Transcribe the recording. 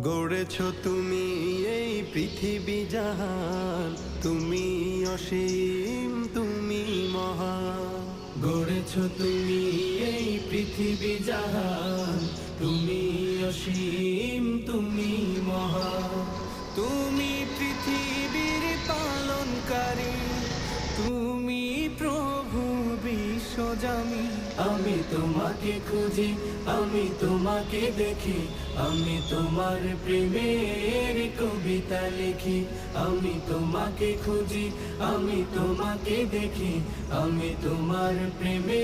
গড়েছ তুমি এই পৃথিবী জাহান, তুমি অসীম তুমি মহান। গড়েছ তুমি এই পৃথিবী জাহান, তুমি অসীম তুমি মহান। তুমি পৃথিবীর পালনকারী, তুমি প্রভু বিশ্বজামি। আমি তোমাকে খুঁজি, আমি তোমাকে দেখি, আমি তোমার প্রেমের কবিতা লিখি। আমি তোমাকে খুঁজি, আমি তোমাকে দেখি, আমি তোমার প্রেমে